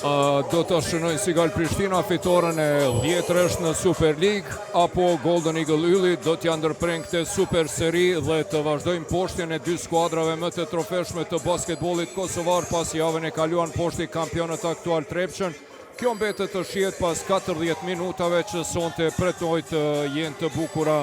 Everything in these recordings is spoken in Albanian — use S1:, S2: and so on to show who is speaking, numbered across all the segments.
S1: do të shënoj Sigal Prishtina fitoren e 10 në Super League, apo Golden Eagle Ylli do t'ja ndërprejnë këtë super seri dhe të vazhdojmë poshtjen e dy skuadrave më të trofeshme të basketbollit kosovar pas javën e kaluan poshti kampionët aktual Trepçën. Kjo mbetet të shihet pas 40 minutave që sonte pretoj të jenë të bukura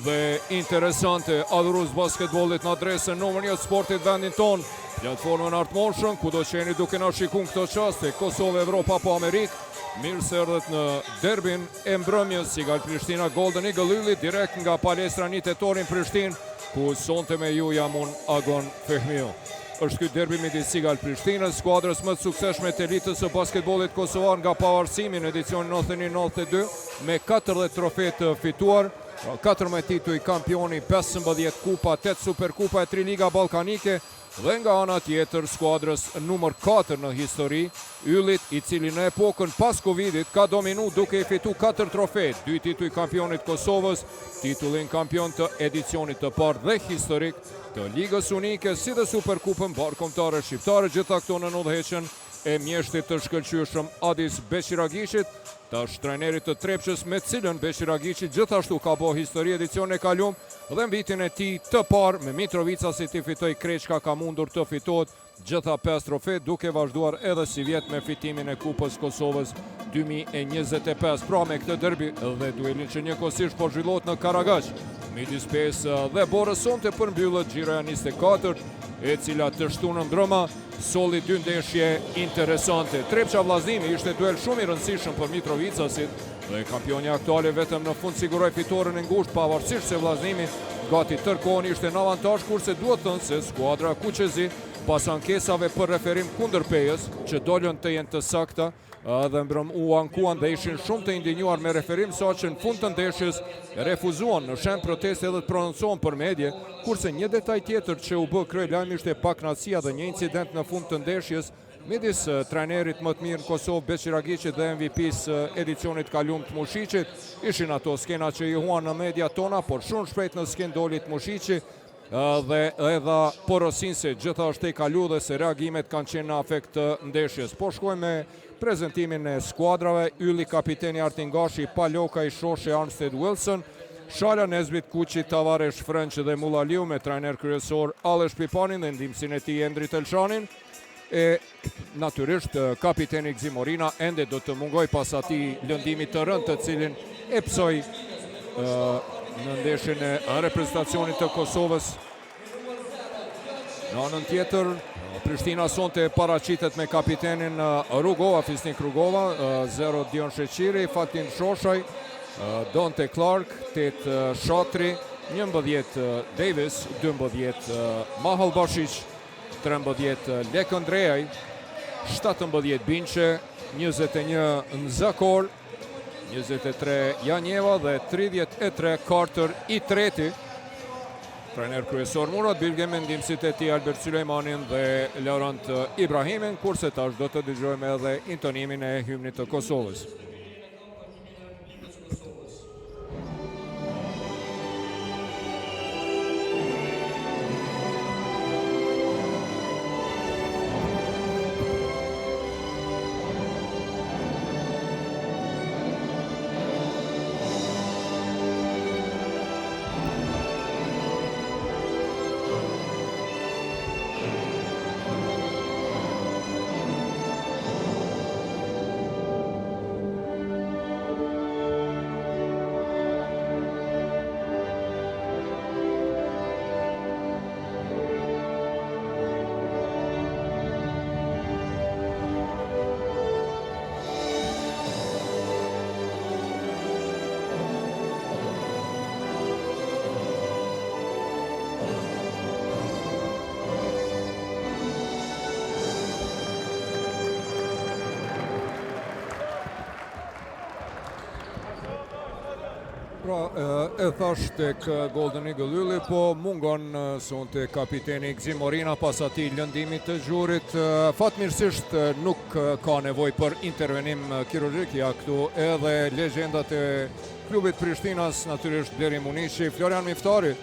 S1: dhe interesante. Adhurus basketbollit në adresën numër 1 sportit vendin ton, platformën Art Motion, ku do qeni duke na shikun këto qaste, Kosovë, Evropa po Amerikë. Mirë se erdhët në derbin e mbrëmjes Sigal Prishtina Golden Eagle Ylli, direkt nga palestra 1 tetorin Prishtinë, ku sonte me ju jam unë Agon Fehmiu. Është ky derbi midis Sigal Prishtinës, skuadrës më të suksesshme të elitës së basketbollit kosovar nga pavarësimi në edicionin 91-92, me 40 trofe të fituar, 14 tituj kampioni, 15 kupa, 8 superkupa e 3 liga ballkanike, dhe nga ana tjetër skuadrës numër 4 në histori, Yllit, i cili në epokën pas Covidit ka dominu duke i fitu 4 trofe, 2 tituj kampionit Kosovës, titullin kampion të edicionit të parë dhe historik të Ligës Unike, si dhe Superkupën barkombëtare shqiptare, gjitha këto në udhëheqjen e mjeshtit të shkëlqyeshëm Adis Beqiragishit, tash trajnerit të Trepçës, me cilën Beqiragishi gjithashtu ka bo histori edicion e kalum, dhe në vitin e tij të parë me Mitrovica si ti fitoi Kreçka ka mundur të fitohet gjitha 5 trofe, duke vazhduar edhe si vjet me fitimin e Kupës Kosovës 2025. Pra me këtë derbi dhe duelin që njëkohësisht po zhvillohet në Karagaq midis PES dhe Borës, sonte përmbyllet gjira 24, e cila të shtunën ndrëma solli 2 ndeshje interesante. Trepça Vllaznimi ishte duel shumë i rëndësishëm për Mitrovicasit dhe kampioni aktuale vetëm në fund siguroi fitoren e ngushtë, pavarësisht se Vllaznimi gati tërkohën ishte në avantazh, kurse duhet thënë se skuadra Kuqezi pas ankesave për referim kundër PES, që dolën të jenë të sakta dhe u ankuan dhe ishin shumë të indinjuar me referim, sa që në fund të ndeshjes refuzuan në shenjë proteste dhe të prononcohen për medje, kurse një detaj tjetër që u bë kryelajm ishte pakënaqësia dhe një incident në fund të ndeshjes midis trajnerit më të mirë në Kosovë Beqiragiçit dhe MVP-s edicionit kalum të Mushiqit. Ishin ato skena që i huan në media tona, por shumë shpejt në sken doli Mushiqi dhe edhe porosin se gjithashtu i kalu dhe se reagimet kanë qenë në afekt të ndeshjes. Po shkojmë me prezentimin e skuadrave. Ylli kapiteni Artin Gashi, Paloka i Shoshe, Armstead Wilson, Shala Nezbit, Kuqi, Tavares Frënç dhe Mullaliu, me trajner kryesor Alesh Pipanin dhe ndihmësin e tij Endrit Elshanin. E natyrisht kapiteni Gzimorina ende do të mungoj pas atij lëndimit të rënd të cilin e psoi në ndeshjen e reprezentacionit të Kosovës. Në anën tjetër, Prishtina sonte paraqitet me kapitenin Rugova, Fisnik Rugova, 0 Dion Sheqiri, Fatin Shoshaj, Donte Clark, 8 Shatri, 11 Davis, 12 Mahal Bashiq, 13 Lekën Drejaj, 17 Binqe, 21 Nzakor, 23 Janjeva dhe 33 Carter i treti. Trajner kryesor Murat Bilge me ndihmësit e tij Albert Sulejmanin dhe Laurent Ibrahimin, kurse tash do të dëgjojmë edhe intonimin e hymnit të Kosovës. Pra, e thash tek Golden Eagle Ylli, po mungon sonte kapiteni Gzimorina pas atij lëndimit të zgjurit. Fatmirësisht nuk ka nevojë për intervenim kirurgjik, ja këtu edhe legjendat e klubit Prishtinas, natyrisht Bleri Munishi, Florian Miftari,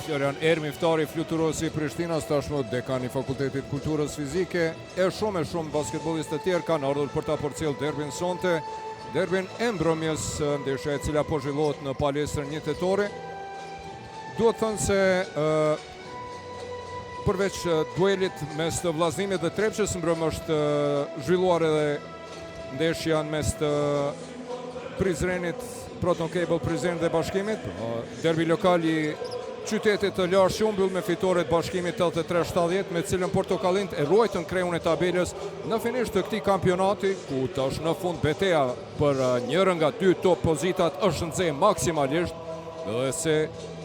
S1: Florian Ermi, ftari fluturosi i Prishtinës, tashmë dekani i Fakultetit Kulturës Fizike, e shumë basketbollistë të tjerë kanë ardhur për ta përcjellë derbin sonte. Derbin e mbrëmjes, ndeshja e cila po zhvillohet në palestrën 1 tetori. Duhet thënë se përveç duelit mes të Vllaznimit dhe Trepçës, mbrëm është zhvilluar edhe ndeshja mes të Prizrenit, Proton Cable Prizren dhe Bashkimit. Derbi lokal i qytetit të Larshë mbyll me fitore të Bashkimit 83-70, me cilën portokallint e ruajtën kreun e tabelës në finish të këtij kampionati, ku tash në fund betejë për njërën nga dy top pozitat është nxehtë maksimalisht, dhe se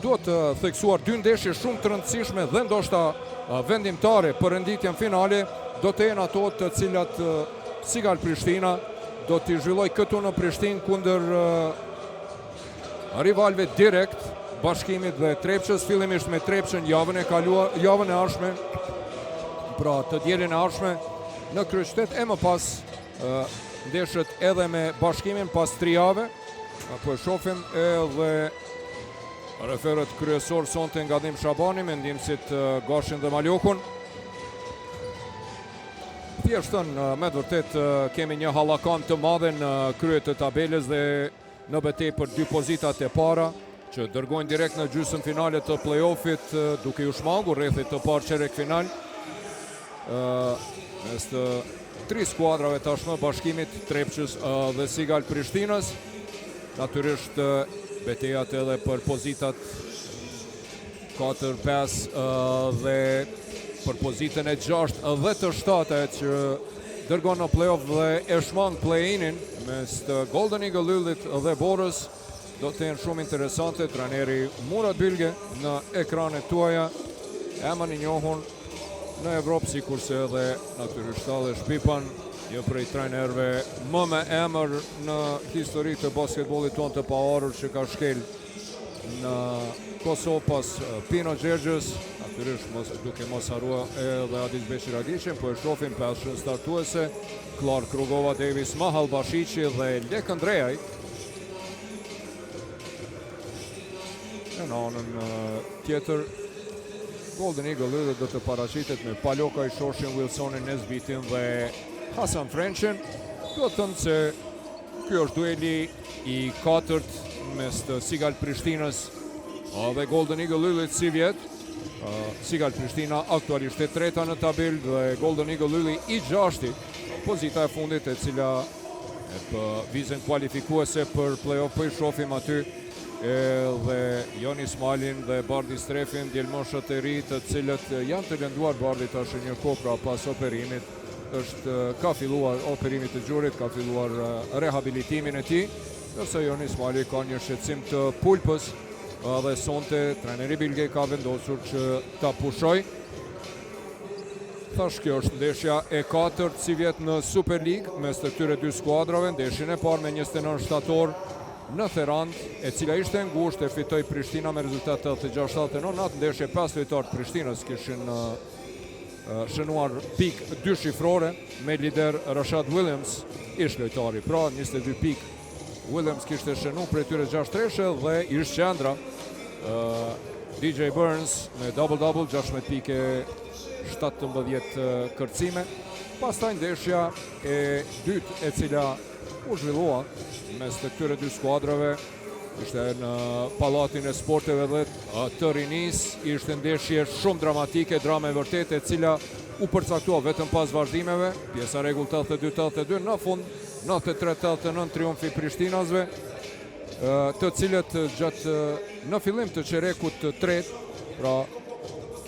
S1: duhet të theksuar dy ndeshje shumë të rëndësishme dhe ndoshta vendimtare për renditjen finale, do të jenë ato të cilat Sigal Prishtina do t'i zhvilloj këtu në Prishtinë kundër rivalve direkt, Bashkimit dhe Trepçës, fillimisht me Trepçën javën e ardhshme, pra të dielën e ardhshme në kryeqytet, e më pas ndeshët edhe me Bashkimin pas 3 jave. Po e shohim edhe referët kryesor sonte nga Dim Shabani me ndihmësit Gashin dhe Malokun. Thjeshtën me të vërtet kemi një hallakan të madhe në krye të tabelës dhe në betejë për dy pozitat e para, që dërgojnë direkt në gjysmën finale të play-offit, duke u shmangur rrethit të parë çerek final. Mes të 3 skuadrave tashmë, Bashkimit, Trepçës dhe Sigal Prishtinës. Natyrisht betejat edhe për pozitat 4, 5 dhe për pozitën e 6 dhe të 7 që dërgon në play-off dhe e shmang play-inin mes të Golden Eagle Yllit dhe Borës. Do të jenë shumë interesante. Trajneri Murat Bilge në ekranet tuaja, emën i njohur në Evropë, sikurse edhe natyrisht edhe Shpipan, një prej trajnerëve më me emër në histori të basketbollit tonë të pavarur, që ka shkel në Kosovë pas Pino Gjergjës, natyrisht duke mos harruar edhe Adis Beqiragiqin, po e shohim pesën startuese, Clark Rugova, Davis Mahal Bashiqi dhe Lek Andreaj. Në anën tjetër, Golden Eagle Yllit do të paraqitet me Paloka i Shoshin, Wilsonin, Nesbitin dhe Hasan Frenchin. Do të thënë se ky është dueli i 4 mes të Sigal Prishtinës dhe Golden Eagle Yllit si vjet. Sigal Prishtina aktualisht e 3-ta në tabel dhe Golden Eagle Yllit i 6-ti, pozita e fundit, e cila për vizën kualifikuese për play-off, për i shofim aty dhe Jon Ismailin dhe Bardi Strefin, djelmoshët e ri të cilët janë të lënduar. Bardi tash një kohë pra pas operimit, ka filluar operimit të gjurit, ka filluar rehabilitimin e tij, ndërsa Jon Ismaili ka një shqetësim të pulpës dhe sonte trajneri Bilge ka vendosur që ta pushoj. Tash kjo është ndeshja e 4 si vjet në Super League mes të këtyre dy skuadrave. Ndeshjen e parë me 29 shtator në Therand, e cila ishte ngushtë, e fitoi Prishtina me rezultat 86-79. Në atë ndeshje 5 lojtarë të Prishtinës kishin shënuar pik 2 shifrore, me lider Rashad Williams ish lojtari, pra 22 pik Williams kishte shënu, për tyre 6 treshe, dhe ish qendra DJ Burns me double-double, 16 pike, 17 kërcime. Pastaj ndeshja e dytë e cila u zhvillua mes të këtyre dy skuadrave ishte në Pallatin e Sporteve dhe të Rinis. Ishte ndeshje shumë dramatike, drame vërtet, e cila u përcaktua vetëm pas vazhdimeve. Pjesa rregull 82-82, në fund 93-89 triumfi Prishtinasve, të cilët gjatë në fillim të qerekut të tretë, pra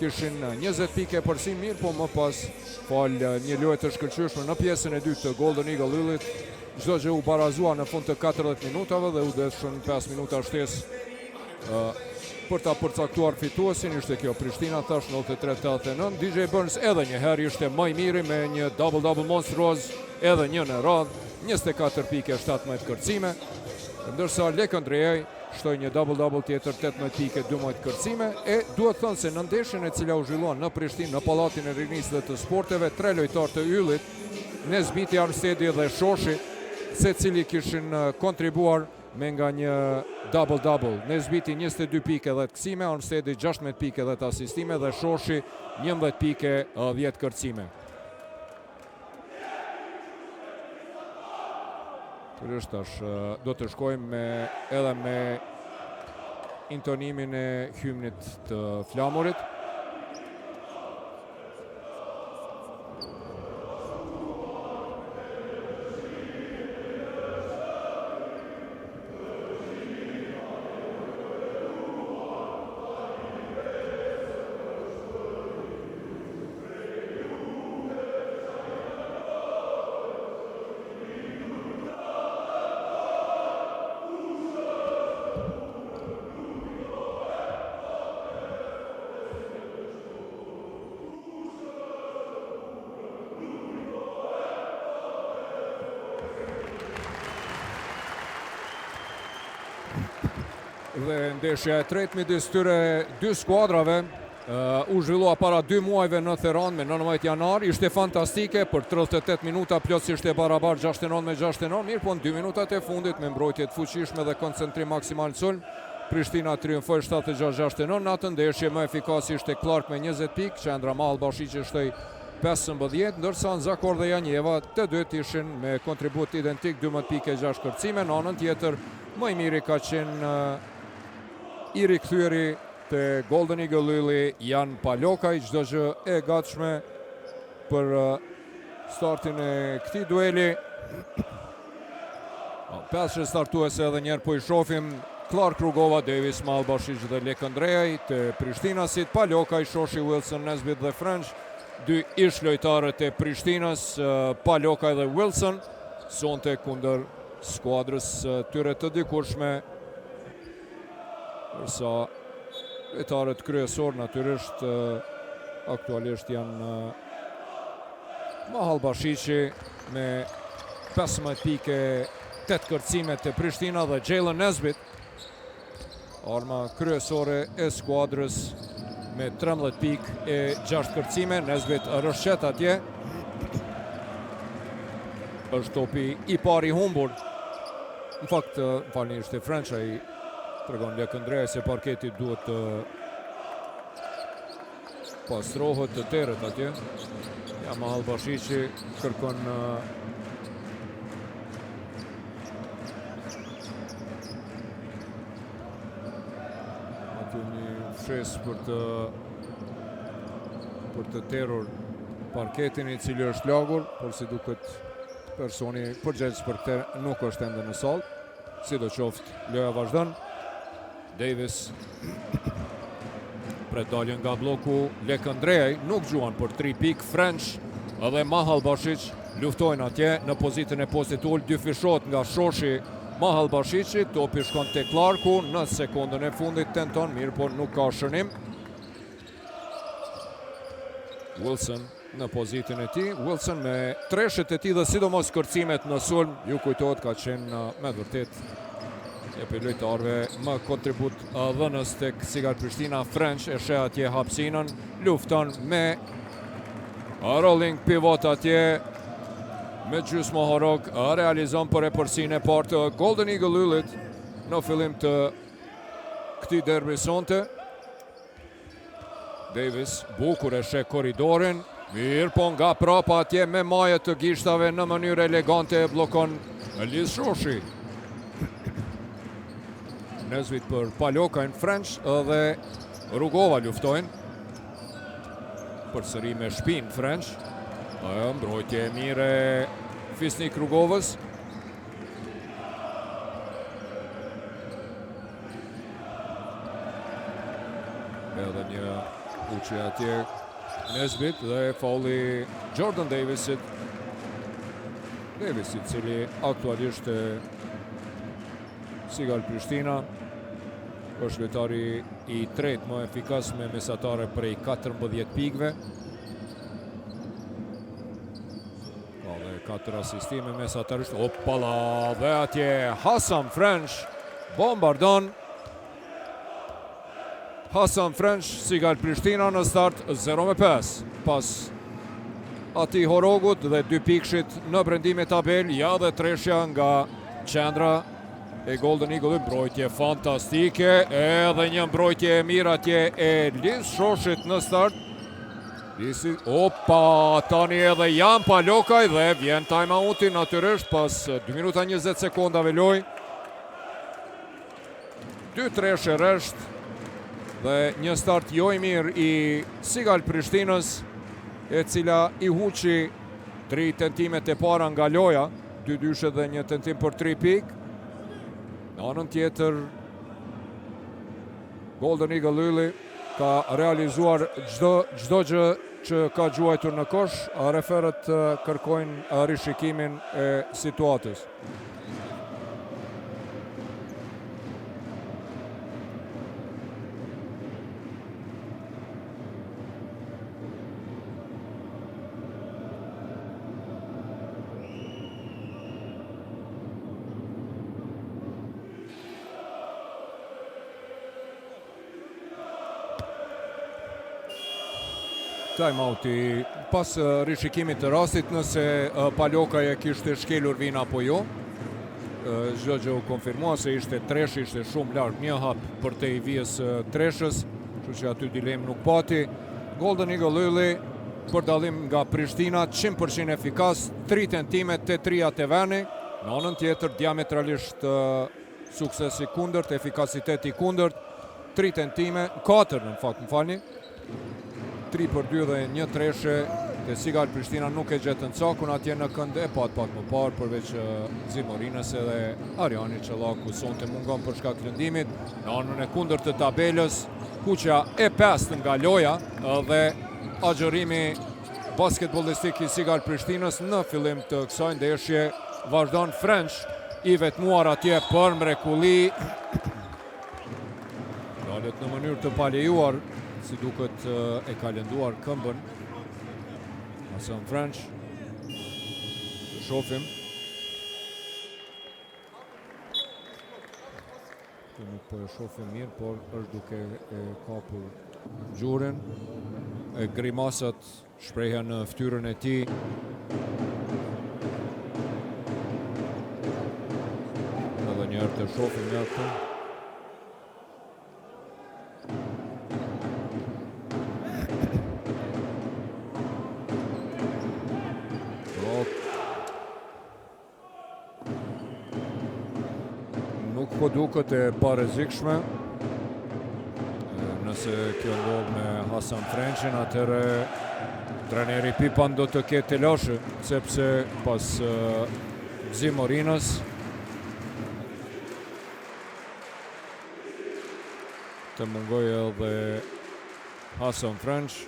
S1: kishin 20 pike përsi mirë, po më pas fal një lojë të shkëlqyeshme në pjesën e dytë të Golden Eagle Yllit. Çdo gjë u barazua në fund të 40 minutave dhe u deshën 5 minuta shtesë për ta përcaktuar fituesin. Ishte kjo Prishtina thash 93-89. DJ Burns edhe një herë ishte më i miri me një double-double monstruoz, edhe një në radhë, 24 pike, 17 kërcime, ndërsa Lek Andreaj shtoi një double-double tjetër, 18 pike, 12 kërcime. E duhet thënë se në ndeshjen e cila u zhvilluan në Prishtinë, në Pallatin e Rinis dhe të Sporteve, 3 lojtarë të Yllit, Nesbiti, Armstedi dhe Shoshi, se cili kishin kontribuar me nga një double-double. Nesbiti 22 pike dhe të kësime, Armstedi 16 pike dhe të asistime dhe Shoshi 11 pike 10 kërcime. Tash do të shkojmë edhe me intonimin e hymnit të flamurit. Dhe ndeshja e tretë midis tyre dy skuadrave u zhvillua para 2 muajve në Theran me 19 janar. Ishte fantastike për 38 minuta, plotësisht e barabar 69 me 69, mirë po në 2 minutat e fundit me mbrojtje të fuqishme dhe koncentrim maksimal sulm, Prishtina triumfoi 76-69. Në atë ndeshje më efikas ishte Clark me 20 pikë, Qendra Mahallbashiqi shtoi 15, ndërsa Zakor dhe Janjeva të dytë ishin me kontribut identik 12 pike 6 kërcime. Në anën tjetër më i miri ka qenë i rikthyeri të Golden Eagle Ylli Jan Palokaj, çdo gjë e gatshme për startin e këtij dueli. Pesë startuese edhe njerë po i shohim Clark Rugova, Davis Mahallbashiq dhe Lekëndrejaj të Prishtinasit, Palokaj, Shoshi, Wilson, Nesbit dhe French, dy ish lojtarët e Prishtinës, Palokaj dhe Wilson, sonte kundër skuadrës tyre të dikurshme,ërsa lojtarët kryesor natyrisht aktualisht janë Mahallbashiqi me 15 pike 8 kërcime të Prishtina dhe Jalen Nesbit, arma kryesore e skuadrës me 13 pikë e 6 kërcime. Nesbit rëshqet atje. Është topi i pari humbur. Në fakt, falni, ishte French ai tregon Lekëndrejaj se parketi duhet të pastrohet të tërët atje. Ja Mahallbashiqi kërkon fshes për të terur parketin i cili është lagur, por si duket personi përgjegjës për këtë nuk është ende në sallë. Sidoqoftë loja vazhdon. Davis pret daljen nga bloku Lekëndrejaj, nuk gjuan për 3 pikë. French edhe Mahallbashiq luftojnë atje në pozitën e postit ul, dy fishot nga Shoshi. Mahallbashiqi, topi shkon te Clarku, në sekondën e fundit tenton, mirë po nuk ka shënim. Wilson në pozitën e tij, Wilson me treshet e tij dhe sidomos kërcimet në sulm, ju kujtohet ka qenë me vërtet e për lojtarëve më kontribut dhënës tek Sigar Prishtina. French e sheh atje hapësinën, lufton me rolling pivot atje, me gjysmë Mohorog realizon për epërsinë e parë të Golden Eagle Yllit në fillim të këtij derbi sonte. Davis bukur e sheh korridorin, mirë po nga prapa atje me maje të gishtave në mënyrë elegante e blokon Eliz Shoshi. Nesbit për Palokajn, French dhe Rugova luftojnë. Përsëri me shpinë French. Mbrojtje e mire Fisnik Rugovës. Edhe një uqe atje Nesbit dhe fauli Jordan Davisit. Davisit cili aktualisht Sigal Prishtina është lojtari i tretë më efikas me mesatare prej 14 pikëve. 4 asistime mesatarisht. Opala, dhe atje Hasan French bombardon. Hasan French, Sigal Prishtina në start 0-5. Pas ati Horogut dhe 2 pikshit në brendime tabel, ja dhe treshja nga Qendra e Golden Eagle, mbrojtje fantastike, edhe një mbrojtje e mirë atje e Liz Shoshit në start. Opa, tani edhe Jan Palokaj dhe vjen time-outi natyrisht pas 2 minuta 20 sekondave loj. 2-3 rresht dhe një start jo i mirë i Sigal Prishtinës, e cila i huqi 3 tentimet e para nga loja, 2 dyshe dhe një tentim për 3 pik. Në anën tjetër, Golden Eagle Ylli ka realizuar çdo gjë që ka gjuajtur në kosh, referët kërkojnë rishikimin e situatës. Time-outi pas rishikimit të rastit, nëse Palokaj e kishte shkelur vin apo jo. Çdo gjë u konfirmua se ishte tresh, ishte shumë larg, një hap për te i vijës treshës, kështu që aty dilem nuk pati. Golden Eagle Ylli, për dallim nga Prishtina, 100% efikas, 3 tentimet te 3 të veni, në anën tjetër diametralisht suksesi kundërt, efikasiteti kundërt, 3 tentime, 4 në fakt, më falni. 3 për 2 dhe një treshe, te Sigal Prishtina nuk e gjetën cakun atje në kënd, e pat më parë, përveç Zimorinës edhe Ariani Qellaku sonte mungon për shkak lëndimit. Në anën e kundërt të tabelës, kuqja e 5 nga loja dhe agjërimi basketbollistik i Sigal Prishtinës në fillim të kësaj ndeshje. Vazhdon French i vetmuar atje për mrekulli. Dalet në mënyrë të palejuar, si duket e ka lënduar këmbën Hasan French. Shofim. Nuk po e shofim mirë, por është duke e kapur gjurin. Grimasat shprehja në fytyrën e tij. Edhe një herë të shofim një këtu. Po duket e parezikshme. Nëse kjo ndodh me Hasan Frenchin, atëherë trajneri Pipan do të ketë telashe, sepse pas Zimorinës të mungoj edhe Hasan French,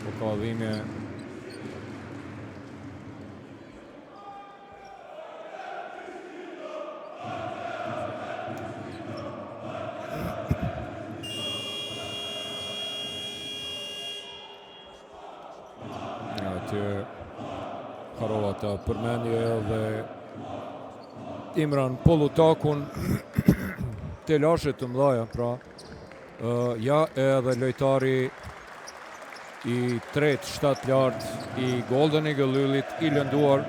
S1: po ka dhimbje harova të përmendje dhe Imran Polutakun telashe të mdhaja, pra ja edhe lojtari i 3-7 lart i Golden Eagle Yllit i lënduar,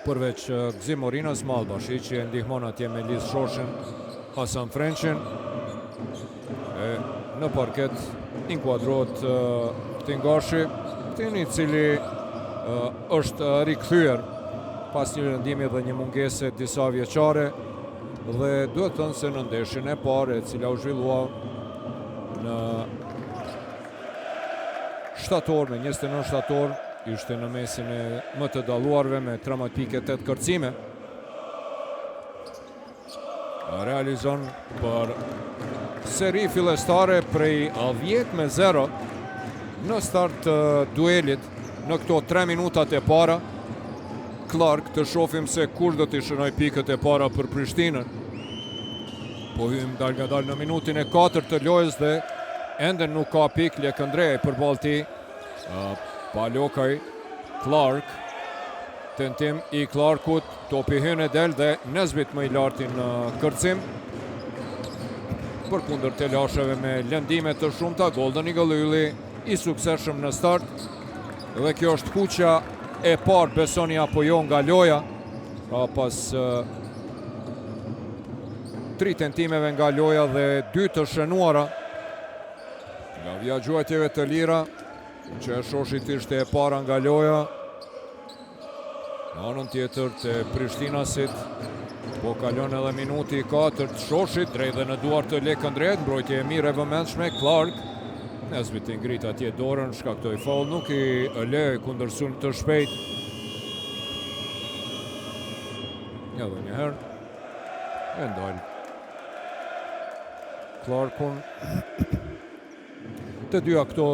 S1: përveç Zimorinës, Malbashi që e ndihmon atje me Liz Shoshin, Hasan Frenchin. Në parket inkuadrohet Tingashi, i cili është rikthyer pas një lëndimi dhe një mungese disa vjeçare, dhe duhet thënë se në ndeshjen e parë, e cila u zhvillua në shtator, me 29 shtator, ishte në mesin e më të dalluarve me 13.8 kërcime. Realizon për seri fillestare prej 10-0 në start të duelit në këto 3 minutat e para. Clark, të shofim se kur do të shënoj pikët e para për Prishtinën. Po hym dal nga dal në minutin e 4 të lojës dhe ende nuk ka pik Lekëndrej për balti. Palokaj, Clark, tentim i Clarkut, topi hyn e del dhe Nesbit më i lartin në kërcim. Përkundër telasheve me lëndime të shumta, Golden Eagle Ylli i suksesshëm në start, dhe kjo është kuqja e parë, besoni apo jo, nga loja, pra pas 3 tentimeve nga loja dhe 2 të shënuara. Nga vjaxhuatjeve të lira, që e Shoshit ishte e para nga loja. Në anën tjetër të Prishtinasit, po kalon edhe minuti 4 të Shoshit, drejt dhe në duart të Lekëndret, mbrojtje e mirë e vëmendshme, Clark. Nesbit i ngrit atje dorën, shkaktoi faul, nuk i lë kundërsun të shpejt. Edhe njëherë, e ndalë Clarkun. Të dyja këto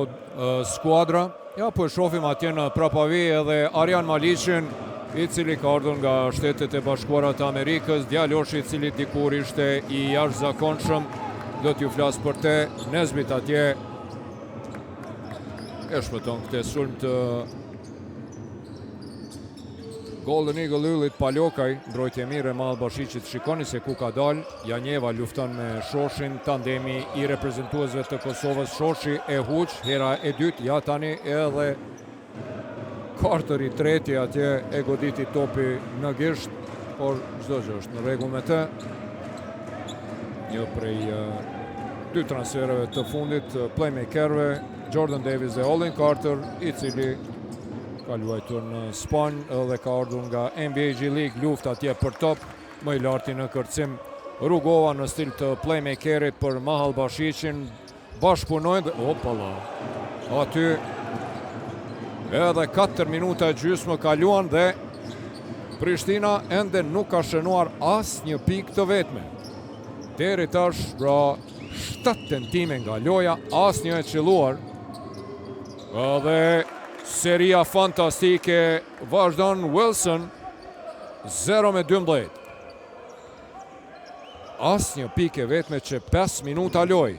S1: skuadra, ja po e shohim atje në prapavi edhe Arjan Malishin, i cili ka ardhur nga Shtetet e Bashkuara të Amerikës, djaloshi i cili dikur ishte i jashtëzakonshëm, do t'ju flas për te. Nesbit atje e shpëton këtë sulm të Golden Eagle Yllit Palokaj, mbrojtje mirë e Mahall Bashiqit, shikoni se ku ka dal. Janjeva lufton me Shoshin, tandemi i reprezentuesve të Kosovës, Shoshi e huq, hera e dytë, ja tani edhe Carter i treti atje e goditi topi në gisht, por çdo gjë është në rregull me të. Një prej 2 transfereve të fundit, playmakerëve, Jordan Davis dhe Olin Carter, i cili ka luajtur në Spanjë dhe ka ardhur nga NBA G League, luft atje për top, më i larti në kërcim. Rugova në stil të playmakerit për Mahall Bashiqin, bashkëpunojnë, opala, aty edhe 4 minuta gjysmë kaluan dhe Prishtina ende nuk ka shënuar as një pikë të vetme. Deri tash, pra 7 tentime nga loja, as një e qelluar. Dhe seria fantastike vazhdon Wilson, 0-12. As një pikë e vetme që 5 minuta loj.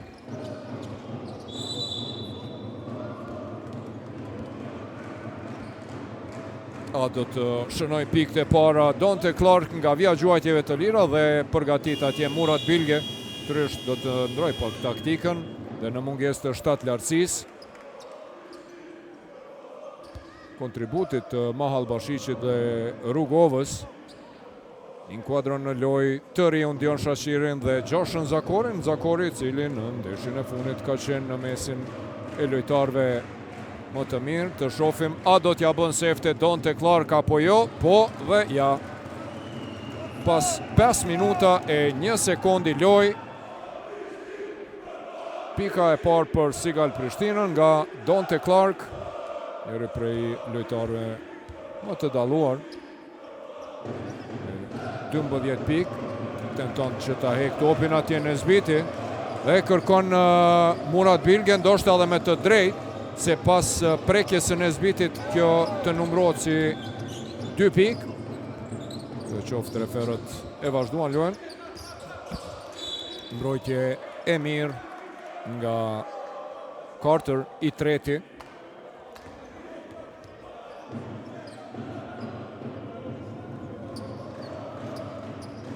S1: A do të shënoj pikët e para Donte Clark nga vjaxhuatjeve të lira dhe përgatit atje Murat Bilge. Trysh do të ndroj pak taktikën dhe në mungesë të 7 lartësisë. Kontributit të Mahall Bashiqit dhe Rugovës. Inkuadron në loj të riun Dion Shashirin dhe Gjoshen Zakorin. Zakori, cili në ndeshjen e fundit ka qenë në mesin e lojtarëve më të mirë. Të shohim a do t'ja bën sefte Donte Clark apo jo, po dhe ja. Pas 5 minuta e 1 sekundi loj, pika e parë për Sigal Prishtinën nga Donte Clark, njëri prej lojtarëve më të dalluar. 12 pikë, tenton që ta hek topin atje Nesbiti dhe kërkon Murat Bilge, ndoshta edhe me të drejtë, se pas prekjes së Nesbitit kjo të numërohet si 2 pikë. Dhe qoftë referët e vazhduan lojën. Mbrojtje e mirë nga Carter i treti.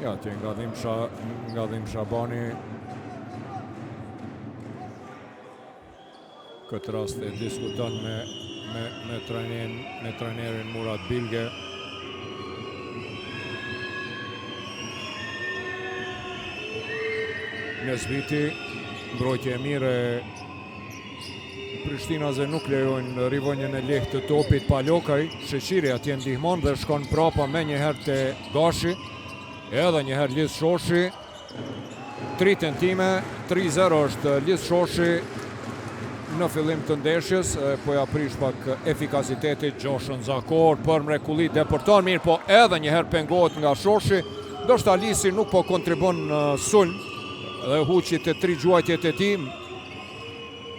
S1: Ja, tje nga Dhim Shabani. Këtë rast e diskuton me trajnerin Murat Bilge. Nesbiti, mbrojtje e mire, Prishtinaze nuk lejojnë rivonjën e lehtë të topit. Palokaj, Sheqiri atje ndihmon dhe shkon prapa me njëherë të Gashi, edhe njëherë Liz Shoshi. 3 tentime, 3-0 është Liz Shoshi në fillim të ndeshjes, po ja prish pak efikasitetit Gjoshen Zakor për mrekulli depërton mirë, po edhe njëherë pengohet nga Shoshi. Ndoshta Lisi nuk po kontribon në sulm dhe huqit e 3 gjuajtjet e tij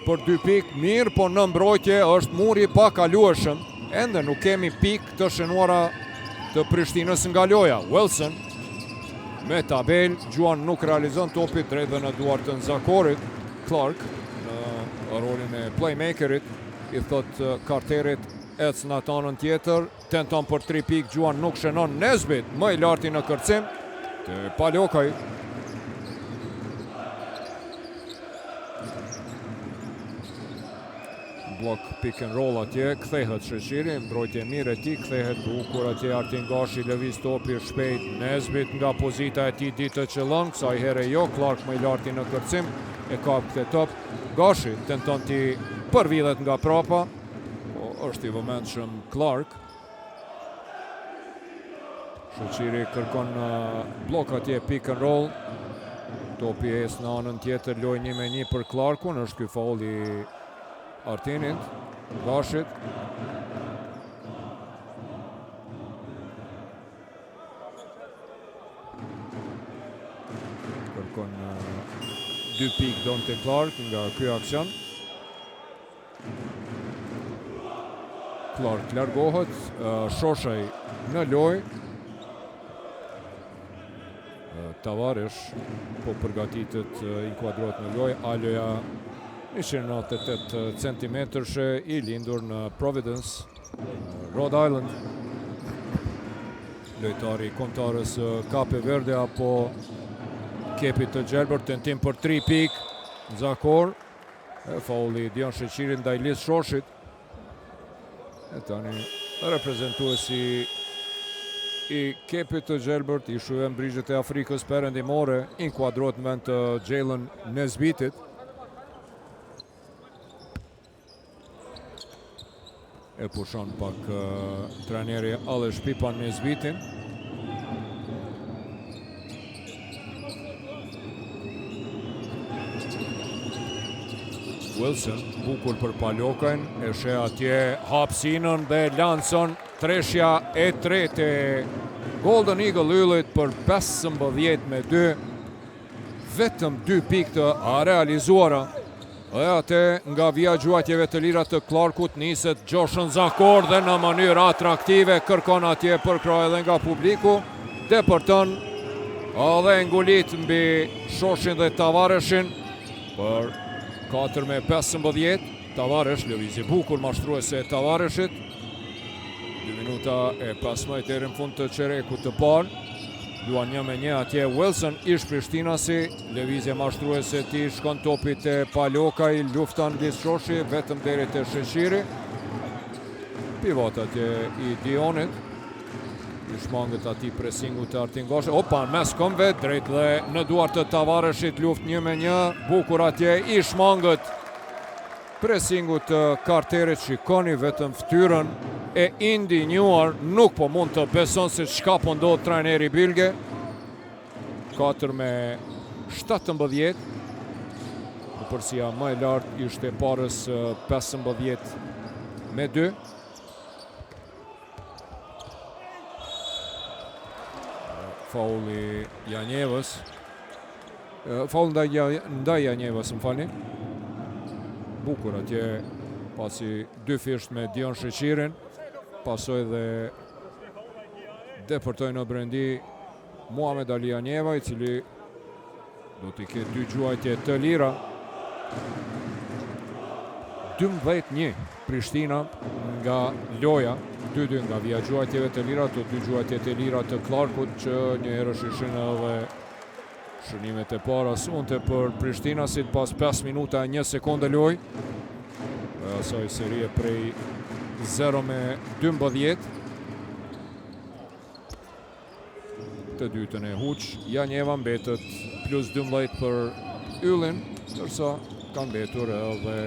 S1: për 2 pikë, mirë, po në mbrojtje është muri pa kalueshëm. Ende nuk kemi pikë të shënuara të Prishtinës nga loja. Wilson me tabel, Gjuan nuk realizon topit drejt dhe në duart të Zakorit. Clark në rolin e playmakerit i thot Carterit ec në anën tjetër, tenton për 3 pikë, Gjuan nuk shënon. Nesbit më i larti në kërcim të Palokaj. blok pick and roll atje, kthehet Sheqiri, mbrojtje mirë e tij, kthehet bukur atje Artin Gashi, lëviz topi shpejt, Nesbit nga pozita e tij ditë të qëllon, kësaj here jo, Clark më i larti në kërcim, e kap këtë top. Gashi tenton ti përvidhet nga prapa, po është i vëmendshëm Clark. Sheqiri kërkon blok atje, pick and roll. Topi es në anën tjetër, loj 1-1 për Clarkun, është ky faul i Artinit, Gashit. Kërkon 2 pik Donte Clark nga ky aksion. Clark largohet, Shoshaj në loj. Tavares po përgatitet inkuadrohet në loj. Aloja 198 cm i lindur në Providence, Rhode Island. Lojtari kontarës Cape Verde apo kepit të Gjelbert, tentim për 3 pik, Zakor, fauli Dion Sheqirin ndaj Lis Shoshit. E tani reprezentuesi i kepit të Gjelbert, i shuhen brigjet e Afrikës perëndimore, inkuadrohet në vend të Jalen Nesbitit. E pushon pak trajneri Alesh Pipan Nesbitin. Wilson, bukur për Palokajn, e she atje hapsinën dhe Lanson, treshja e tretë e Golden Eagle Yllit për 15-2, vetëm 2 pikë të realizuara. Dhe atë nga vija gjuajtjeve të lira të Clarkut niset Joshon Zakor dhe në mënyrë atraktive kërkon atje për kraj edhe nga publiku, depërton dhe ngulit mbi Shoshin dhe Tavareshin për 4-15. Tavares, lëvizje bukur mashtruese e Tavareshit. 2 minuta e 15 deri në fund të çerekut të parë. Luan 1-1 atje Wilson, ish Prishtinasi, lëvizje mashtruese e tij, shkon topi te Palokaj, lufton Lis Shoshi vetëm deri te Sheqiri. Pivot atje i Dionit. I shmangët ati presingu të Artin Gashi. Opa, mes këmbëve, drejt dhe në duart të Tavareshit, luft 1-1, bukur atje, i shmangët presingu të Carterit, shikoni vetëm ftyrën e indinjuar, nuk po mund të beson se çka po ndodh trajneri Bylge. 4-17, përsia më e lartë ishte parës 15-2. Fauli Janjevës. Faul ndaj Janjevës, më falni. Bukur atje, pasi 2 fisht me Dion Sheqirin, pasoj dhe depërtoj në brendi Muhamed Ali Janjeva, i cili do t'i ketë 2 gjuajtje të lira. 12-1 Prishtina nga loja, 2-2 nga vija gjuajtjeve të lira, të 2 gjuajtje të lira të Clarkut, që një herë shishin edhe shënimet e para sunte për Prishtinasit pas 5 minuta e 1 sekonde loj. Asaj serie prej 0-12. Të dytën e huq, Janjeva mbetet plus 12 për Yllin, ndërsa kanë mbetur edhe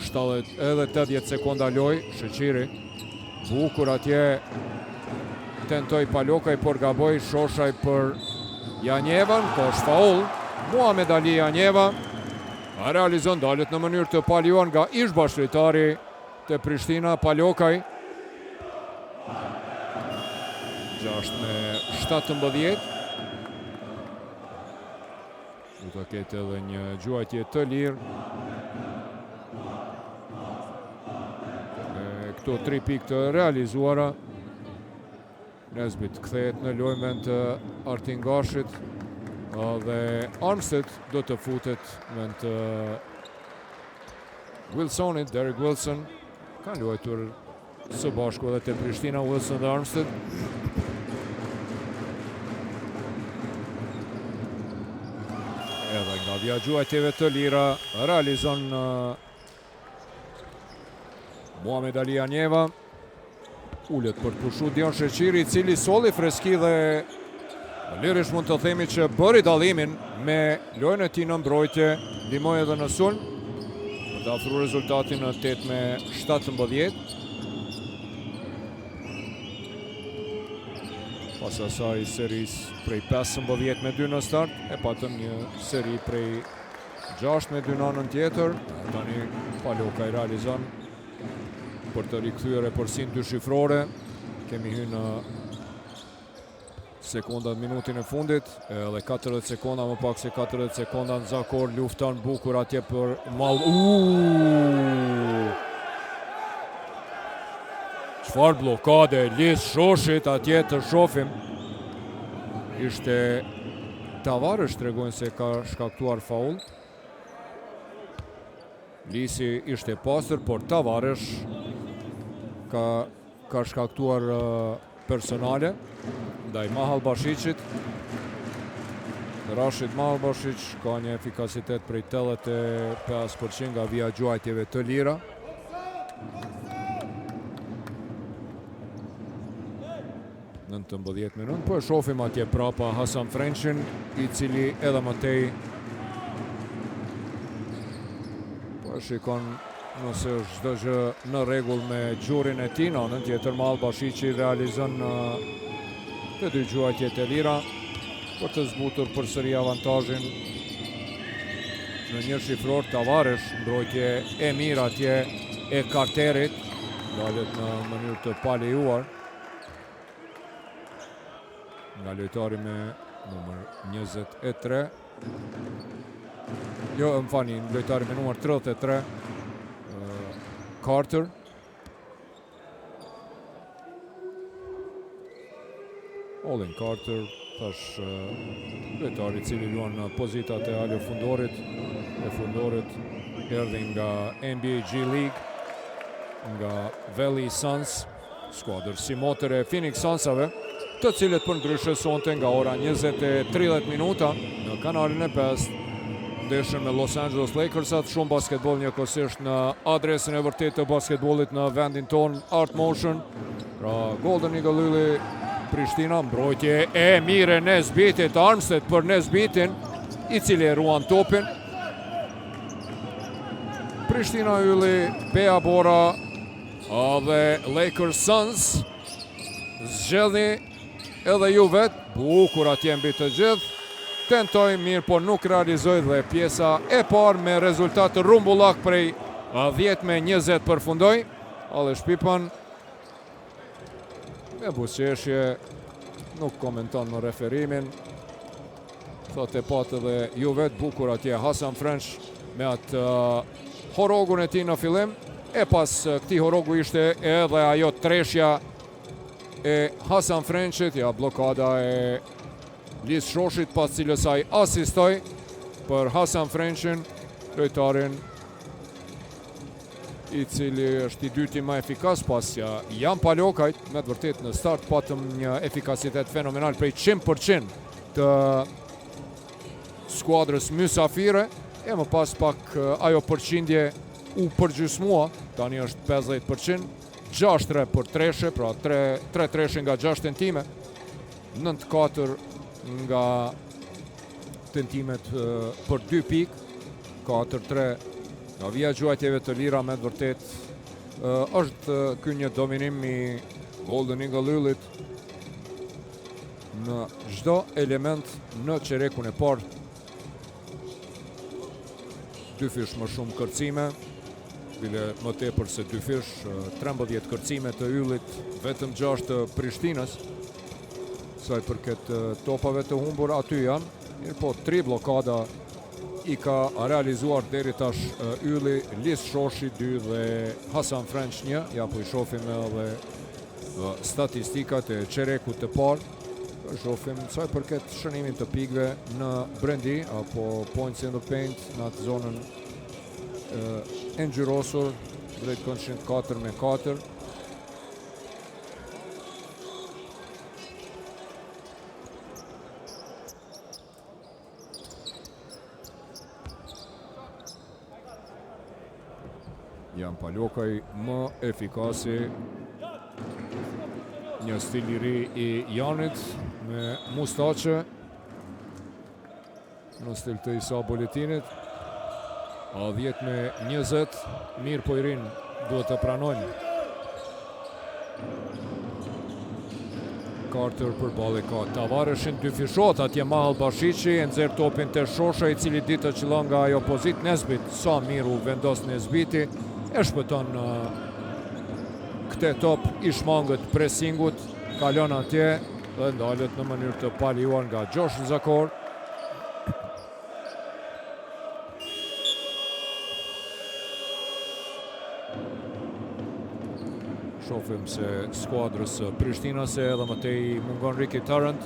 S1: 80 sekonda loj. Sheqiri, bukur atje, tentoj Palokaj, por gaboj Shoshaj për Janjevan, ko është faul. Muhamed Ali Janjeva realizon dalet në mënyrë të paljuar nga ish bashkëritari të Prishtina, Palokaj. 6-17. Du të ketë edhe një gjuajtje të lirë. Këto 3 pikë të realizuara. Nesbit kthehet në lojmen të Artin Gashit dhe Armstead do të futet në të Wilsonit. Derek Wilson ka luajtur së bashku edhe të Prishtina, Wilson dhe Armstead. Edhe nga vija gjuajtjeve të lira realizon Muhamed Ali Anjeva. Ullet për të pushu Dion Sheqiri, I cili solli freski dhe lirish mund të themi që bëri dallimin me lojën e tij në mbrojtje, ndihmoi edhe në sulm për të afruar rezultatin në 8-17. Pas asaj seris prej 15-2 në start, e patëm një seri prej 6-2 në anën tjetër. Tani Paloka I realizon për të rikthyer përsin dyshifrore. Kemi hyrë në sekondat minutin e fundit, edhe 40 sekonda, më pak se 40 sekonda në zakor, luftan bukur atje për mal. Çfarë blokade Lis Shoshit atje të shohim. Ishte Tavares, tregojnë se ka shkaktuar faull. Lisi ishte pastër, por Tavares ka shkaktuar personale ndaj Mahalbashicit. Rashid Mahalbashic ka një efikasitet prej 85% nga vija gjuajtjeve të lira. Në 19 minutë, po e shohim atje prapa Hasan Frenchin, I cili edhe më tej po shikon nëse është çdo gjë në rregull me xhurin e tij. Në anën tjetër Mahalbashici realizon të dy gjuajtjet e lira për të zbutur përsëri avantazhin në një shifror. Tavares, mbrojtje e mirë atje e Carterit, dalet në mënyrë të palejuar nga lojtari me numër 23. Jo, më fani, lojtari me numër 33, Carter. Olin Carter, thash lojtari I cili luan në pozitat e alo fundorit. E fundorit erdhi nga NBA G League, nga Valley Suns, skuadër si motor e Phoenix Sunsave, të cilët për ndryshe sonte nga ora 20:30 minuta në kanalin e 5 ndeshën me Los Angeles Lakersat. Shumë basketbol njëkohësisht në adresën e vërtetë të basketbolit në vendin ton, Art Motion. Pra Golden Eagle Ylli Prishtina, mbrojtje e mire Nesbitit, Armstead për Nesbitin, I cili e ruan topin. Prishtina Ylli, Bea Bora dhe Lakers Suns zgjedhni edhe ju vetë, bukur atje mbi të gjithë. Tentoj mirë, por nuk realizoj dhe pjesa e parë me rezultat rumbullak prej 10-20 përfundoi. Alle Shpipan me buzëqeshje nuk komenton në referimin. Thotë e patë dhe ju vetë, bukur atje Hasan French me atë horogun e tij në fillim. E pas këtij horogu ishte edhe ajo treshja e Hasan Frenchit, ja blokada e Lis Shoshit, pas cilës ai asistoi për Hasan Frenchin, lojtarin I cili është I dyti më efikas pas Jan Palokajt. Me të vërtet në start patëm një efikasitet fenomenal prej 100% të skuadrës mysafire, e më pas pak ajo përqindje u përgjysmua, tani është 50%, 6-3 për treshe, pra 3 treshe nga 6 tentime, 9-4 nga tentimet për 2 pik, 4-3 nga vija gjuajtjeve të lira. Me të vërtet është ky një dominim I Golden Eagle Yllit në çdo element në çerekun e parë. 2 fish më shumë kërcime, bile më tepër se 2 fish, 13 kërcime të Yllit, vetëm 6 të Prishtinës. Saj përket topave të humbur aty janë, mirë po 3 blokada I ka realizuar deri tash Ylli, Lis Shoshi 2 dhe Hasan French 1. Ja po I shohim edhe statistikat e çerekut të parë. Shohim saj përket shënimin të pikëve në brendi apo points in the paint në atë zonën e ngjyrosur, drejt këndshëm 4-4. Jan Palokaj më efikasi. Një stil i ri i Janit me mustaqe në stil të Isa Boletinit. A 10-20, mirë po i rinë, duhet të pranojnë. Carter për balë ka Tavareshin, dy fishot, atje Mahal Bashiqi, e nxerr topin të Shosha, i cili ditë që lan nga ajo pozit. Nesbit, sa miru vendos Nesbiti, e shpëton këte top i shmangët presingut, kalon atje dhe ndalet në mënyrë të paljuar nga Gjosh Zakor. Shofim se skuadrës Prishtinase edhe mëtej mungon Ricky Tarrant.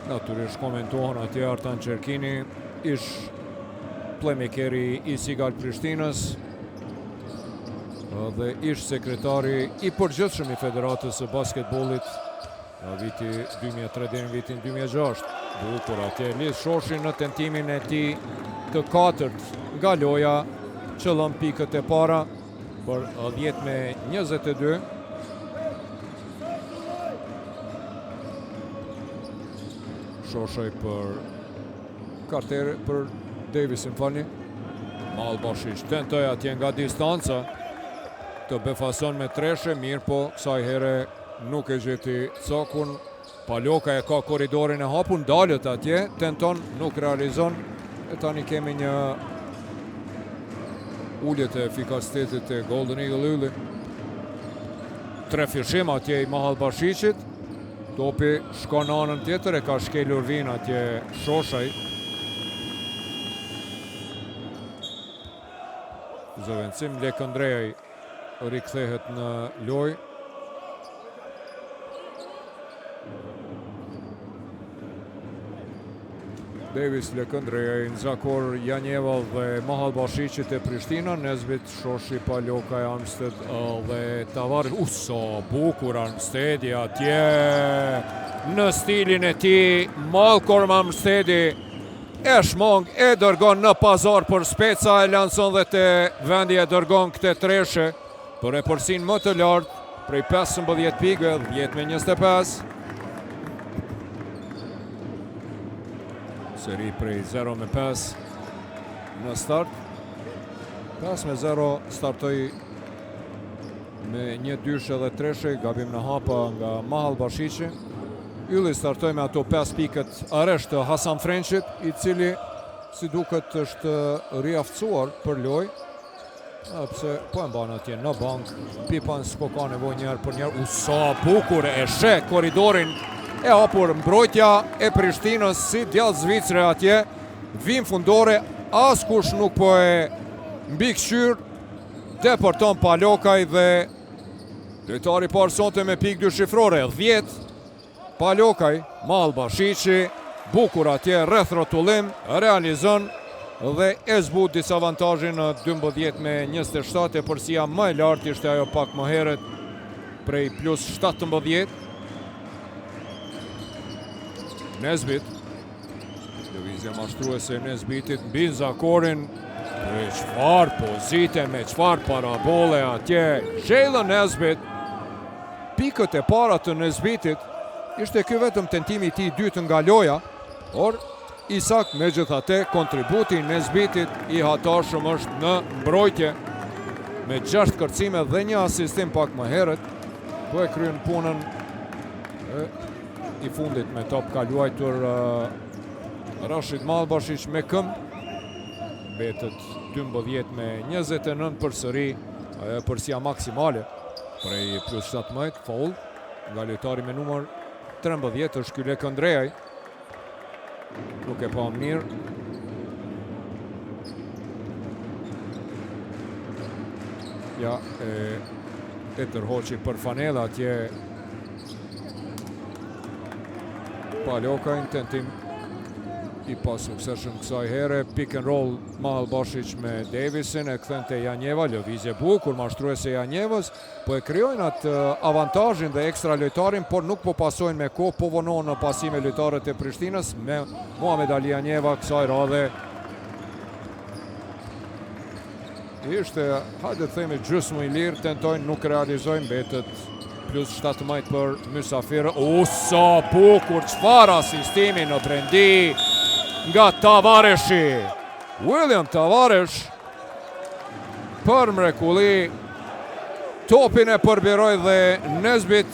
S1: Natyrisht komentohen atje Artan Qerkini, ish playmakeri i Sigal Prishtinës dhe ish sekretari i përgjithshëm i Federatës së Basketbollit nga viti 2003 deri në vitin 2006. Bukur atje lidh Shoshin në tentimin e tij të katërt nga loja, qëllon pikët e para për 10-22. Shoshaj për Carter, për Davisin, falni. Mahal Bashiq tentoj atje nga distanca të befason me treshe, mirë po kësaj here nuk e gjeti cokun. Palokaj e ka korridorin e hapun, dalet atje, tenton, nuk realizon. E tani kemi një ulljet e efikasitetit e Golden Eagle Ylli. Tre fishim atje i Mahal Bashiqit. Topi shkon anën tjetër, e ka shkelur vin atje Shoshaj. Zëvendësim, Lekëndrejaj rikthehet në loj. Davis, Lekëndrejaj, Zakor, Janjeva dhe Mahal Bashiqit e Prishtina, Nesbit, Shoshi, Palokaj, Armstead dhe Tavares. Sa bukur Armsteadi atje në stilin e tij. Malcolm Armsteadi e shmong, e dërgon në pazar për Speca, e lanson dhe të vendi e dërgon këte treshe për e përsin më të lartë, prej 15 pikëve, 10-25. Seri prej 0-5 në start. 5-0 startoj me një dyshe dhe treshe, gabim në hapa nga Mahal Bashiqi. Ylli startoj me ato 5 pikët aresht të Hasan Frenqit, i cili si duket është riaftësuar për loj, pse po e mban atje në bank. Pipan s'po ka nevoj njerë për njerë. Sa bukur e she korridorin e hapur, mbrojtja e Prishtinës si djallë Zvicre atje. Vim fundore, askush nuk po e mbikëqyr, deporton Palokaj dhe lojtari parë sonte me pikë dy shifrore, 10. Palokaj, Mahal Bashiqi, bukur atje, rreth rrotullim, realizon dhe e zbut disavantazhin në 12-27, e përsia më e lartë ishte ajo pak më herët prej plus 17. Nesbit, lëvizje mashtruese Nesbitit mbi Zakorin, me çfarë pozite, me çfarë parabole atje. Jalen Nesbit, pikët e para të Nesbitit, ishte ky vetëm tentimi i tij i dytë nga loja, por i sakt megjithatë kontributi Nesbitit i hatashëm është në mbrojtje me 6 kërcime dhe një asistim pak më herët. Po e kryen punën i fundit me top ka luajtur Rashid Mahal Bashiq me këmbë. Mbetet 12-29 përsëri, ajo përsia maksimale prej plus 17, foul nga lojtari me numër 13 është ky Lekëndrejaj. Nuk e pa mirë. Ja, e tërhoqi për Fanella atje Palokaj, tentim i pasukseshëm kësaj here. Pick and roll Mahal Bashiq me Davisin, e kthen te Janjeva, lëvizje bukur mashtruese Janjevës, po e krijojnë atë avantazhin dhe ekstra lojtarin, por nuk po pasojnë me kohë, po vonohen në pasime lojtarët e Prishtinës me Muhamed Ali Janjeva kësaj radhe. ishte, hajde të themi, gjysmë i lirë, tentojnë, nuk realizojnë, mbetet plus 17 për mysafirë. Sa bukur, çfarë asistimi në brendi nga Tavareshi. William Tavaresh për mrekulli, topin e përbiroj dhe Nesbit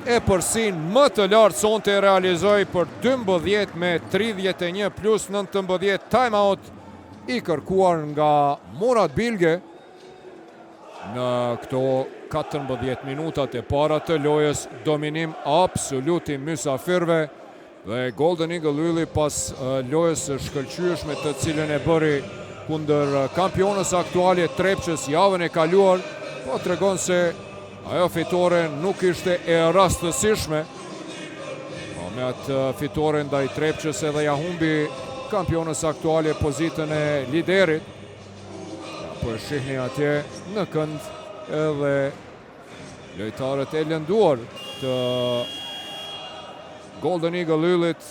S1: e përsin më të lartë sonte realizoi për 12 me 31 plus 19 timeout i kërkuar nga Murat Bilge në këto 14 minutat e para të lojës. Dominim absolut i mysafirëve dhe Golden Eagle Ylli pas lojës së shkëlqyeshme të cilën e bëri kundër kampionës aktuale Trepçës javën e kaluar, po tregon se ajo fitore nuk ishte e rastësishme. Me atë fitore ndaj Trepçës edhe ja humbi kampionës aktuale pozitën e liderit. Po e shihni atje në kënd edhe lojtarët e lënduar të Golden Eagle Yllit,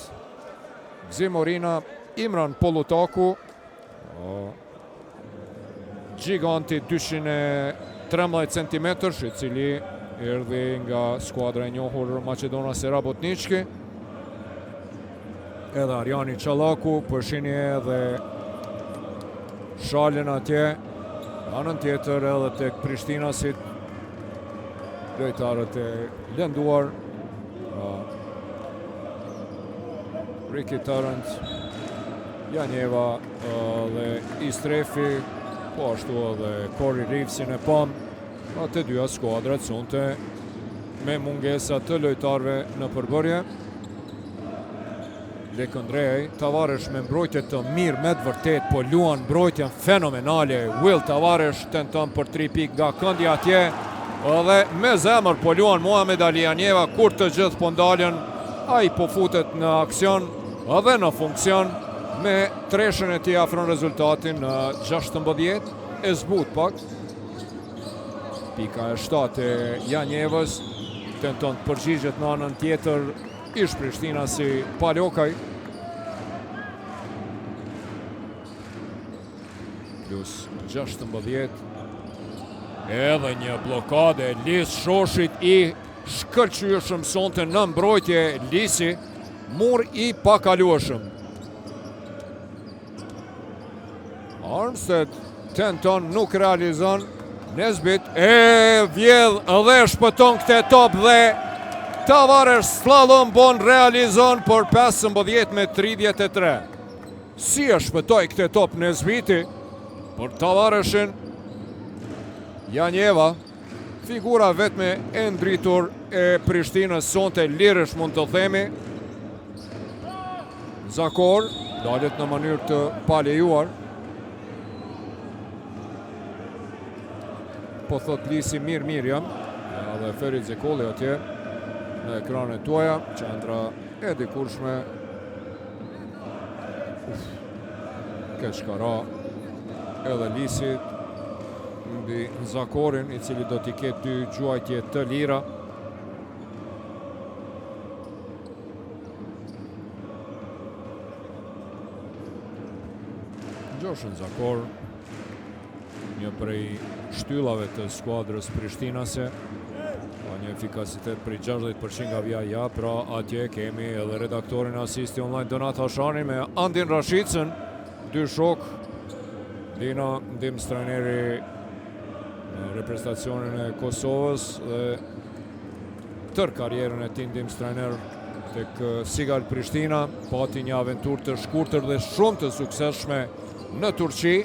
S1: Gzim Orina, Imran Polutaku, giganti 213 cm, i cili erdhi nga skuadra e njohur Maqedona Serabotniçki. Edhe Arjani Çallaku, përshini edhe shalën atje, anën tjetër edhe tek Prishtinasit, lojtarët e lënduar, Ricky Tarrant, Janjeva dhe Istrefi, po ashtu edhe Corey Reevesin e pam, të dyja skuadrat sonte me mungesa të lojtarëve në përbërje. Lekëndrej, Tavaresh me mbrojtje të mirë me të vërtet, po luan mbrojtjen fenomenale. Will Tavaresh tenton për 3 pikë nga këndi atje, edhe me zemër po luan Muhamed Ali Janjeva, kur të gjithë po ndalën, ai po futet në aksion edhe në funksion, me treshën e tij afron rezultatin në 16 e zbut pak. Pika e 7 e Janjevës, tenton të përgjigjet në anën tjetër ish Prishtina si Palokaj. Plus 16. Edhe një blokade Lis Shoshit i shkëlqyeshëm sonte në mbrojtje. Lisi, mur i pakalueshëm. Armstead tenton, nuk realizon. Nesbit e vjedh dhe shpëton këtë top dhe Tavaresh slalom bon realizon për 15 me 33. Si e shpëtoi këtë top Nesbiti për Tavareshin. Janjeva, figura vetme e ndritur e Prishtinës sonte, lirësh mund të themi. Zakor dalet në mënyrë të palejuar. Po thot Lisi mirë jam, dhe Ferit Zekolli atje në ekranet tuaja, qendra e dikurshme. Keq kara edhe Lisi mbi Zakorin, i cili do t'i ketë 2 gjuajtje të lira. Gjoshen Zakor, një prej shtyllave të skuadrës Prishtinase, ka një efikasitet për 60% nga vija, pra atje kemi edhe redaktorin asisti online Donat Hashani me Andin Rashicën, 2 shok. Dina ndihmës trajneri në reprezentacionin e Kosovës dhe tër karrierën e tij ndihmës trajner tek Sigal Prishtina, pati një aventurë të shkurtër dhe shumë të suksesshme në Turqi,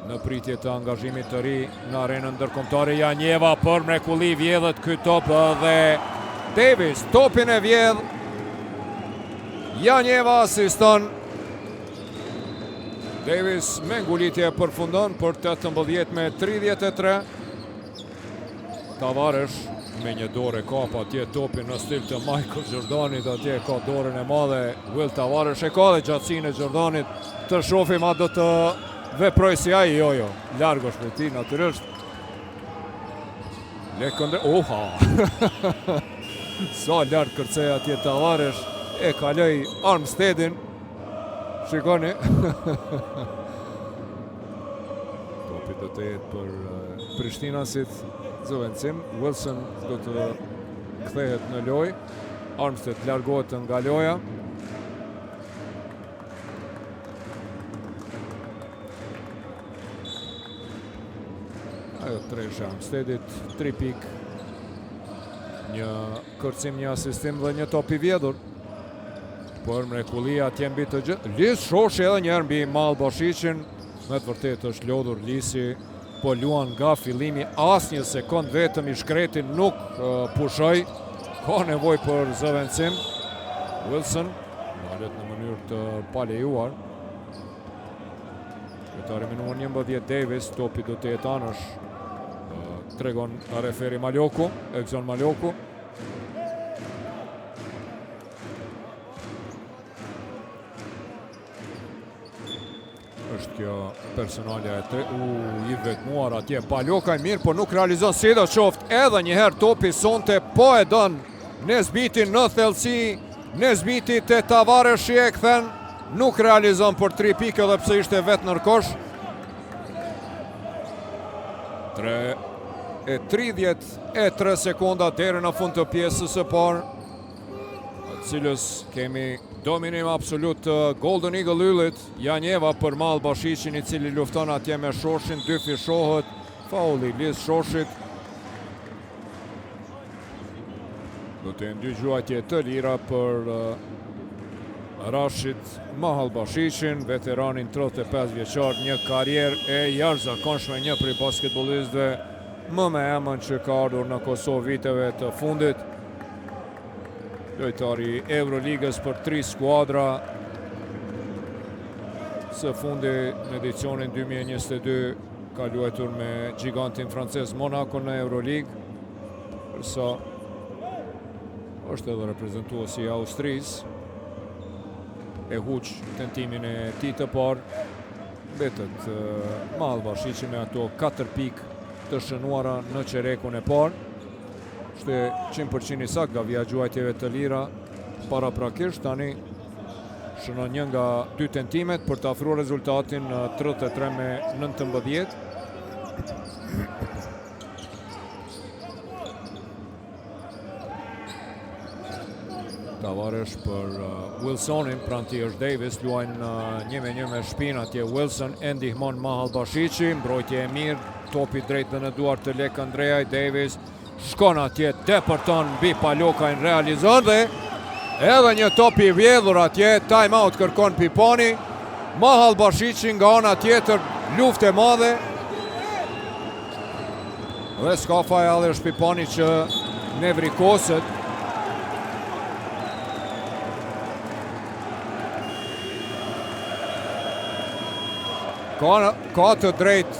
S1: në pritje të angazhimit të ri në arenën ndërkombëtare. Janjeva për mrekulli vjedhet ky top dhe Davis topin e vjedh. Janjeva asiston. Davis me ngulitje përfundon për 18 me 33. Tavaresh me një dorë kap atje topin në stil të Michael Jordanit, atje ka dorën e madhe Will Tavaresh, e ka dhe gjatësinë e Jordanit. Të shohim a do të veproj si ai, jo, largo shpejti, natyrisht. Lekëndre, oha! Sa lartë kërcej atje Tavaresh, e kaloi Armsteadin. Shikoni. Topi do të jetë për Prishtinasit. Zëvendësim, Wilson do të kthehet në lojë. Armstead largohet nga loja. Ajo tresha Armsteadit, 3 pik. Një kërcim, një asistim dhe një top i vjedhur. Por mrekullia atje mbi të gjithë. Lis Shoshi edhe njerë mbi Mal Bashichin. Me të vërtet është lodhur Lisi, po luan nga fillimi, as një sekund vetëm i shkretin nuk pushoj. Ka nevoj për zëvendësim. Wilson, dalet në mënyrë të palejuar. Vetari minuar 11 Davis, topi do të jetë anësh. Tregon referi Maloku, Exxon Maloku. Është kjo personalja e i vetmuar atje. Paloka e mirë, por nuk realizon si do qoftë edhe njëherë topi sonte, po e dën Nesbiti në thellësi, Nesbiti te Tavares e kthen, nuk realizon për 3 pikë edhe pse ishte vetë nërkosh. 33 sekonda deri në fund të pjesës së parë, cilës kemi dominim absolut të Golden Eagle Yllit. Janjeva për Mal Bashichin, i cili lufton atje me Shoshin, 2 fishohet, faulli Lis Shoshit. Do të dy gjuajtje të lira për Rashid Mahal Bashichin, veteranin 35 vjeçar, një karrierë e jashtëzakonshme, një prej basketbollistëve më me emën që ka ardhur në Kosovë viteve të fundit. Lojtari Euroligës për 3 skuadra. Së fundi në edicionin 2022 ka luajtur me gigantin francez Monaco në Euroligë, përsa është edhe reprezentuesi i Austrisë. E huq tentimin e tij të parë. Mbetet Mahal Bashichi me ato 4 pikë të shënuara në çerekun e parë. Ishte 100% i sakt nga vijagjuajtjeve të lira paraprakisht. Tani shënon një nga 2 tentimet për të afruar rezultatin në 33-19. Tavares për Wilsonin, pranë tij është Davis, luajnë 1-1 me shpinë atje. Wilson e ndihmon Mahal Bashichi, mbrojtje e mirë, topi drejt dhe në duart të Lek Andreaj. Davis shkon atje, depërton mbi Palokajn, realizon dhe edhe një top i vjedhur atje. Time out kërkon Pipani. Mahal Bashichi nga ana tjetër, luftë e madhe. Dhe s'ka faj Alesh Pipani që ne vrikoset. Ka të drejt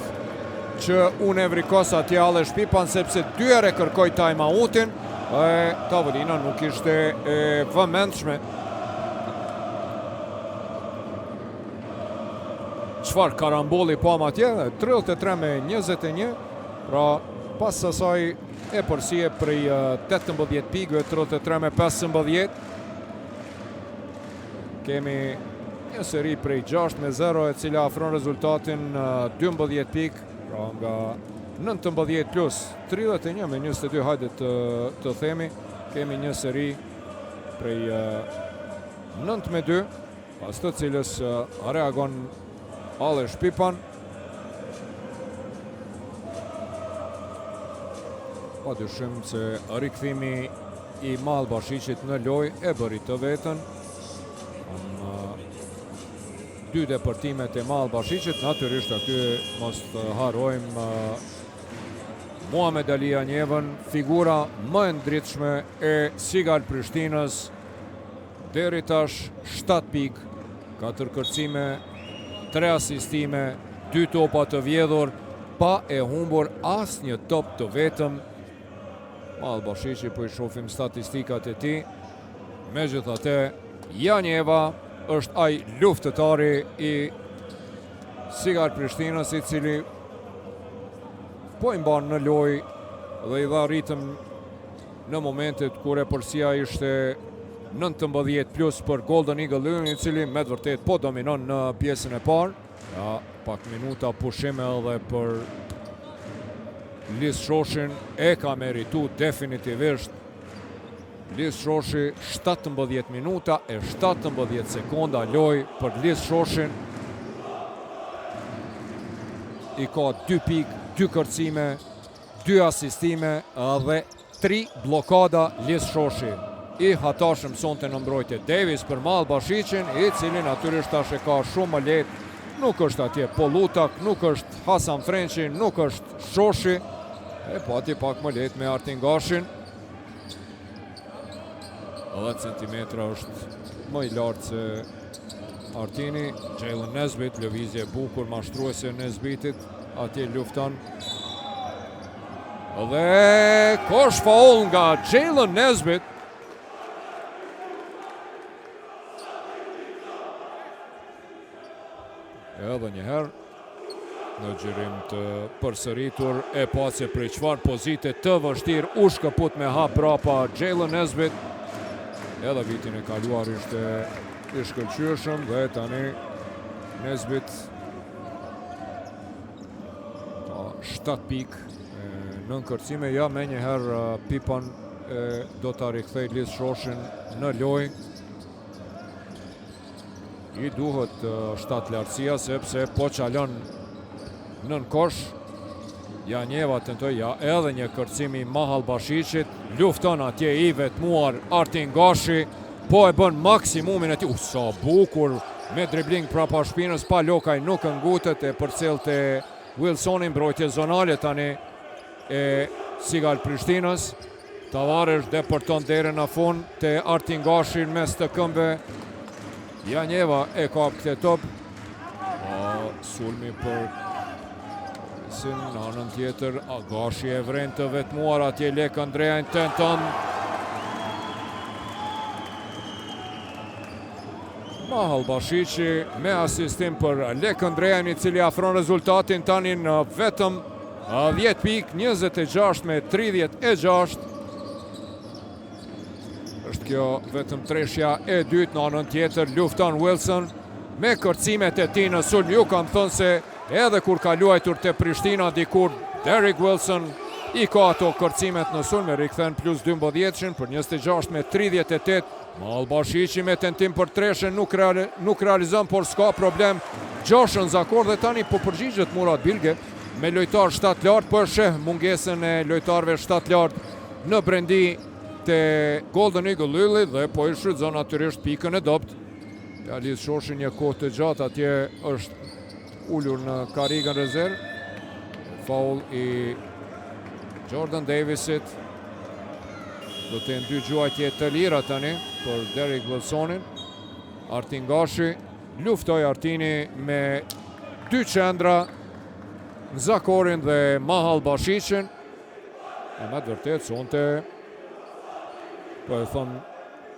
S1: që unë e vrikos atje Alesh Pipan, sepse 2 herë kërkoj time-outin, e tavolina nuk ishte e vëmendshme. Çfarë karambolli pam atje, 33-21, pra pas asaj e përsie prej 18 pikëve, 33-15. Kemi një seri prej 6-0, e cila afron rezultatin 12 pikë, pra nga 19 plus 31-22, hajde të themi. Kemi një seri prej 9-2, pas të cilës reagon Alesh Pipan. Pa dyshim se rikthimi i Mahal Bashichit në lojë e bëri të vetën. 2 depërtimet e Mahal Bashichit, natyrisht aty mos të harrojmë Muhamed Ali Janjevën, figura më e ndritshme e Sigal Prishtinës. Deri tash 7 pikë, 4 kërcime, 3 asistime, 2 topa të vjedhur, pa e humbur asnjë top të vetëm. Mahal Bashichi, po i shohim statistikat e tij. Megjithatë, Janjeva është ai luftëtari i Sigal Prishtinës, i cili po i mban në lojë dhe i dha ritëm në momentet kur e përsia ishte 19 plus për Golden Eagle, i cili me të vërtet po dominon në pjesën e parë. Ja, pak minuta pushime edhe për Lis Shoshin, e ka meritu definitivisht. Lis Shoshi 17 minuta e 17 sekonda loj për Lis Shoshin. I ka 2 pik, 2 kërcime, 2 asistime dhe 3 blokada Lis Shoshi. I hatashëm sonte në mbrojtje Davis për Mahal Bashichin, i cili natyrisht tash e ka shumë më lehtë. Nuk është atje Polutak, nuk është Hasan Frenqi, nuk është Shoshi. E pati pak më lehtë me Artin Gashin. 10 centimetra është më i lartë se Artini. Jalen Nesbit, lëvizje bukur mashtruese Nesbitit, atje lufton. Dhe kosh faul nga Jalen Nesbit. Edhe njëherë në gjirim të përsëritur e pasi për çfarë pozite të vështirë u shkëput me hap brapa Jalen Nesbit. Edhe vitin e kaluar ishte i shkëlqyeshëm dhe tani Nesbit 7 pik në kërcime. Ja, me njëherë Pipan do të rikthej Lis Shoshin në lojë. I duhet 7 lartësia sepse po qalon nën kosh. Ja njeva tentoj, ja edhe një kërcimi Mahal Bashicit. Lufton atje i vetmuar Artin Gashi. Po e bën maksimumin e tij. Sa bukur me dribling prapa shpinës, pa lokaj nuk ngutet, e përcjell te Wilsoni, mbrojtje zonale tani e Sigal Prishtinës. Tavares depërton derën në fund te Artin Gashi mes të këmbëve. Ja njeva e ka këtë top. Sulmi për në anën tjetër. Gashi e vren të vetmuar atje Lek Andreja tenton. Mahal Bashici me asistim për Lek Andrejan, i cili afron rezultatin tani në vetëm 10 pik, 26 me 36. Është kjo vetëm treshja e dytë. Në anën tjetër lufton Wilson me kërcimet e tij në sulm. Ju kam thënë se edhe kur ka luajtur te Prishtina dikur, Derek Wilson i ka ato kërcimet në sulm, e rikthen plus 12 për 26 me 38. Mahal Bashici me tentim për treshen nuk realizon, por s'ka problem. Gjashën Zakor dhe tani po përgjigjet Murat Bilge me lojtar 7 lart, po sheh mungesën e lojtarëve 7 lart në brendi te Golden Eagle Ylli dhe po i shfrytëzon natyrisht pikën e dopt. Ja, Lis Shoshi një kohë të gjatë atje është ullur në karigën rezerv. Faul i Jordan Davisit. Do të jenë 2 gjuajtje të lira tani për Derek Wilsonin. Artin Gashi luftoi Artini me 2 qendra, Zakorin dhe Mahal Bashicin. E me të vërtet sonte, po e thëmë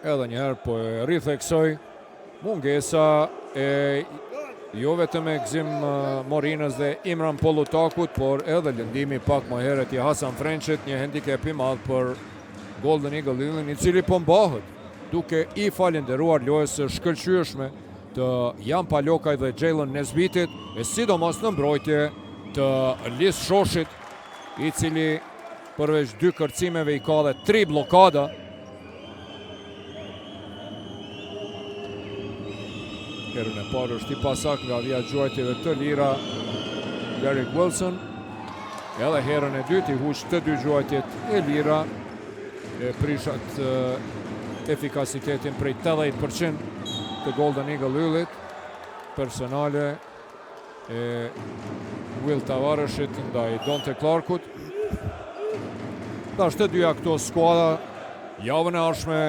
S1: edhe njëherë, po e ritheksoj mungesa e jo vetëm e Gzim Morinës dhe Imran Polutakut, por edhe lëndimi pak më herët i Hasan Frenqit, një handicap i madh për Golden Eagle Ylli, i cili po mbahet duke i falenderuar lojës së shkëlqyeshme të Jan Palokaj dhe Jalen Nesbitit, e sidomos në mbrojtje të Lis Shoshit, i cili përveç 2 kërcimeve i ka dhe 3 blokada. Herën e parë është i pasak nga vija gjuajtjeve të lira Derek Wilson. Edhe herën e dytë i huq të 2 gjuajtjet e lira, e prishat efikasitetin prej 80% të Golden Eagle Yllit. Personale e Will Tavareshit ndaj Donte Clarkut. Tash të dyja këto skuada javën e ardhshme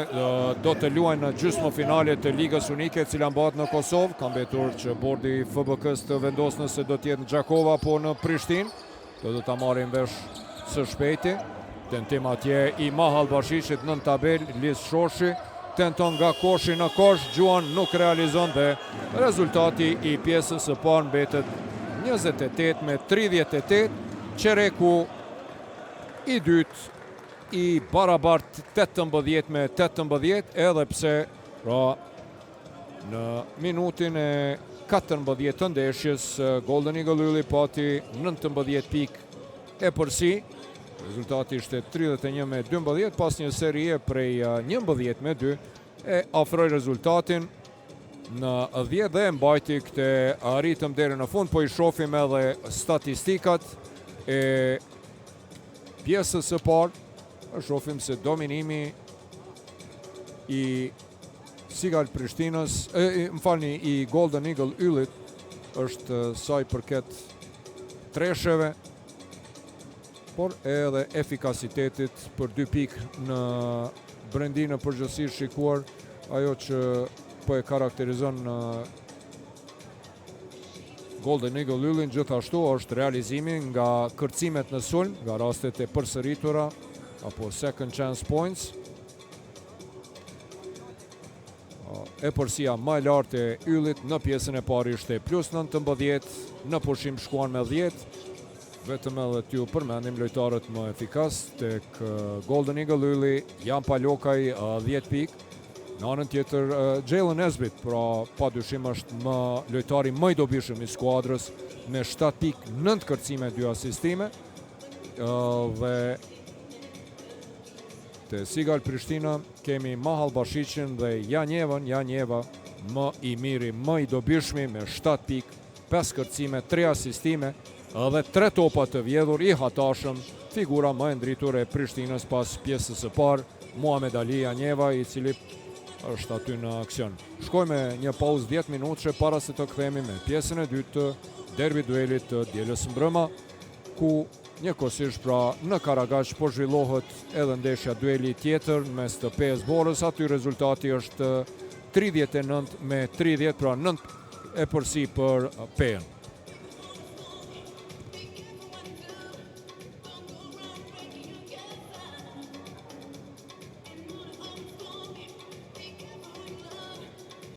S1: do të luajnë në gjysmëfinale të Ligës Unike, e cila mbahet në Kosovë. Ka mbetur që bordi i FBK-s të vendosë nëse do të jetë në Gjakova apo në Prishtinë. Do ta marrin vesh së shpejti. Tentim atje i Mahal Bashicit në tabel. Lis Shoshi tenton nga koshi në kosh, Gjuan nuk realizon dhe rezultati i pjesës së parë mbetet 28 me 38. Qereku i dytë i barabart 18 me 18, edhe pse pra në minutin e 14 të ndeshjes. Golden Eagle Ylli pati 19 pikë e përsi. Rezultati ishte 31-12 pas një serie prej 11-2 e afroi rezultatin në 10 dhe e mbajti këtë arritëm deri në fund, po i shohim edhe statistikat e pjesës së parë. Shohim se dominimi i Sigal Prishtinës, i Golden Eagle Yllit është sa i përket tresheve, por edhe efikasitetit për 2 pikë në brendi në përgjithësi shikuar ajo që po e karakterizon Golden Eagle Yllin gjithashtu është realizimi nga kërcimet në sulm, nga rastet e përsëritura apo second chance points. E përsia më e lartë e Yllit në pjesën e parë ishte +19, në pushim shkuan me 10. Vetëm edhe t'ju përmendim lojtarët më efikas tek Golden Eagle Ylli, Jan Palokaj 10 pikë. Në anën tjetër Jalen Nesbit, pra padyshim është lojtari më i dobishëm i skuadrës me 7 pikë, 9 kërcime, 2 asistime. Dhe te Sigal Prishtina kemi Mahal Bashiqin dhe Janjeva më i miri, më i dobishmi me 7 pikë, 5 kërcime, 3 asistime dhe 3 topa të vjedhur, i hatashëm, figura më e ndritur e Prishtinës pas pjesës së parë, Muhamed Ali Janjeva, i cili është aty në aksion. Shkojmë një pauzë 10 minutëshe para se të kthehemi me pjesën e dytë të derbi duelit të dielës mbrëma, ku njëkohësisht pra në Karagaq po zhvillohet edhe ndeshja dueli tjetër mes të PS Borës. Aty rezultati është 39-30, pra 9 e përsi për PN.